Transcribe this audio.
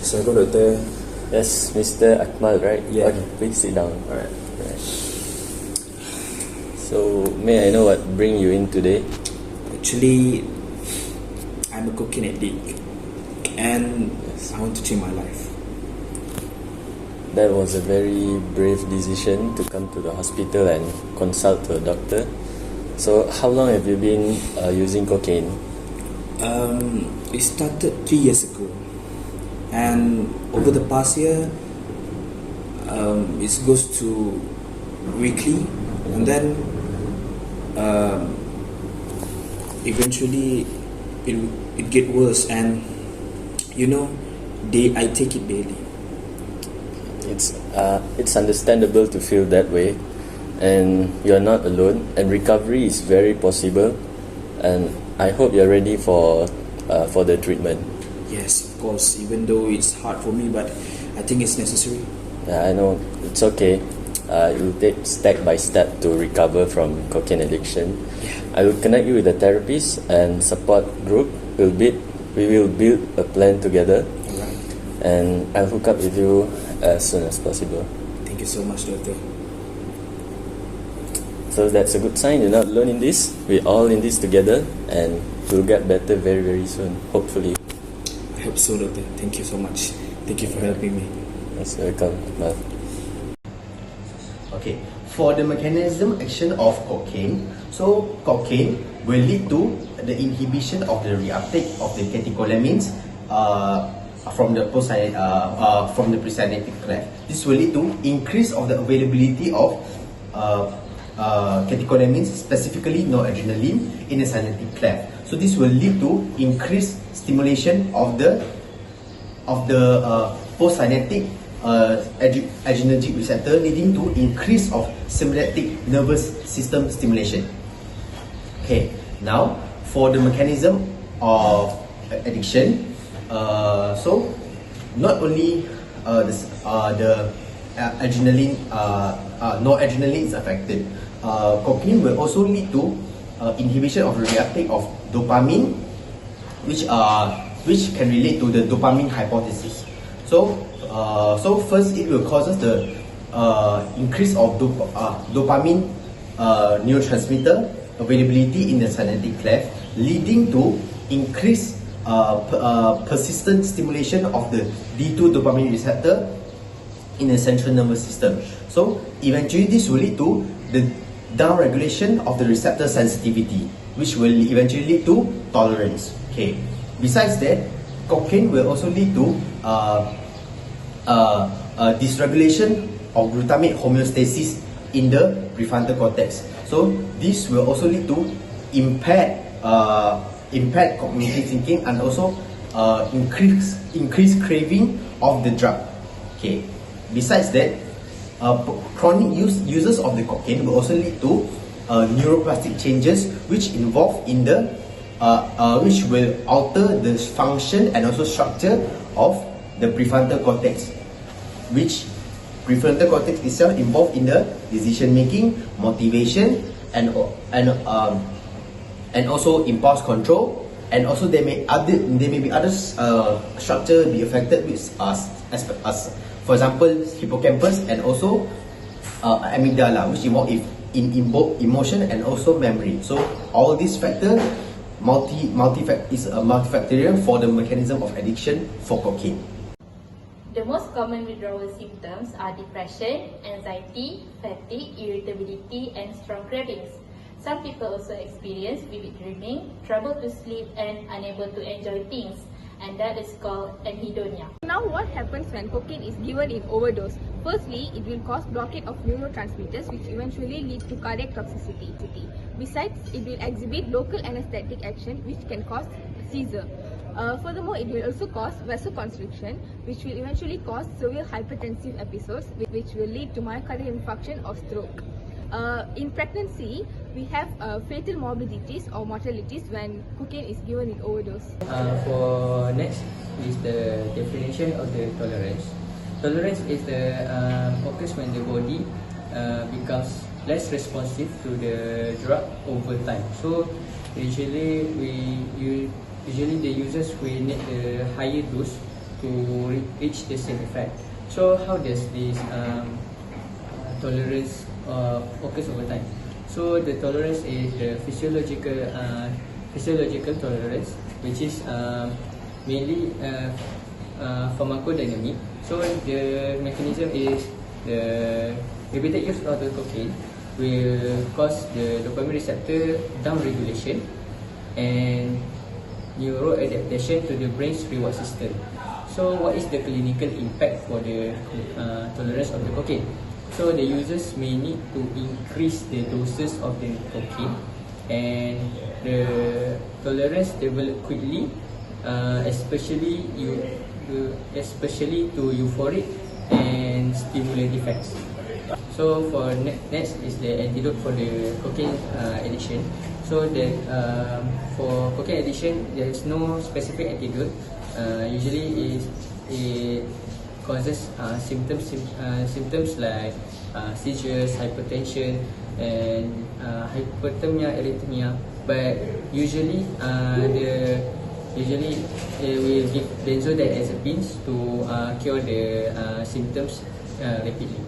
Assalamualaikum, Doctor. Yes, Mr. Akmal, right? Yeah. Okay, please sit down. Alright. Right. So, may I know what bring you in today? Actually, I'm a cocaine addict, and I want to change my life. That was a very brave decision to come to the hospital and consult to a doctor. So, how long have you been using cocaine? It started 3 years ago, and over the past year, it goes to weekly, and then eventually it get worse, and I take it daily. It's understandable to feel that way, and you're not alone, and recovery is very possible, and I hope you're ready for the treatment. Yes, of course, even though it's hard for me, but I think it's necessary. Yeah, I know, it's okay. It will take step by step to recover from cocaine addiction. Yeah. I will connect you with a therapist and support group. We will build a plan together, Alright. and I'll hook up with you as soon as possible. Thank you so much, Doctor. So that's a good sign. You're not alone in this. We're all in this together, and we'll get better very, very soon, hopefully. I hope so, Doctor. Thank you so much. Thank you for helping me. Yes, welcome. Bye. Okay, for the mechanism action of cocaine, so cocaine will lead to the inhibition of the reuptake of the catecholamines from the presynaptic cleft. This will lead to increase of the availability of catecholamines, specifically noradrenaline, in the synaptic cleft. So this will lead to increased stimulation of the postsynaptic adrenergic receptor, leading to increase of sympathetic nervous system stimulation. Okay, now for the mechanism of addiction, so not only the adrenaline, noradrenaline is affected. Cocaine will also lead to inhibition of the reuptake of dopamine, which can relate to the dopamine hypothesis. So first, it will causes the increase of dopamine neurotransmitter availability in the synaptic cleft, leading to increased persistent stimulation of the D2 dopamine receptor in the central nervous system. So eventually, this will lead to the downregulation of the receptor sensitivity, which will eventually lead to tolerance. Okay. Besides that, cocaine will also lead to dysregulation of glutamate homeostasis in the prefrontal cortex. So this will also lead to impaired cognitive thinking, and also increased craving of the drug. Okay. Besides that, chronic users of the cocaine will also lead to neuroplastic changes, which involve in the which will alter the function and also structure of the prefrontal cortex, which prefrontal cortex itself involved in the decision making, motivation, and also impulse control, and also there may be other structure be affected with as for example hippocampus, and also amygdala, which involve in emotion and also memory. So all these factors is a multifactorial for the mechanism of addiction for cocaine. The most common withdrawal symptoms are depression, anxiety, fatigue, irritability, and strong cravings. Some people also experience vivid dreaming, trouble to sleep, and unable to enjoy things, and that is called anhedonia. Now, what happens when cocaine is given in overdose? Firstly, it will cause blockade of neurotransmitters, which eventually lead to cardiac toxicity. Besides, it will exhibit local anesthetic action, which can cause seizure. Furthermore, it will also cause vasoconstriction, which will eventually cause severe hypertensive episodes, which will lead to myocardial infarction or stroke. In pregnancy, we have fatal morbidities or mortalities when cocaine is given in overdose. For next is the definition of the tolerance. Tolerance is the occurs when the body becomes less responsive to the drug over time. So usually the users will need the higher dose to reach the same effect. So how does this tolerance occurs over time? So the tolerance is the physiological tolerance, which is mainly pharmacodynamic. So the mechanism is the repeated use of the cocaine will cause the dopamine receptor downregulation and neuroadaptation to the brain's reward system. So what is the clinical impact for the tolerance of the cocaine? So the users may need to increase the doses of the cocaine, and the tolerance develop quickly, especially to euphoric and stimulant effects. So for next is the antidote for the cocaine addiction. So that for cocaine addiction, there is no specific antidote. Usually it causes symptoms like seizures, hypertension, and hyperthermia, arrhythmia. But usually they will give benzodiazepines to cure the symptoms rapidly.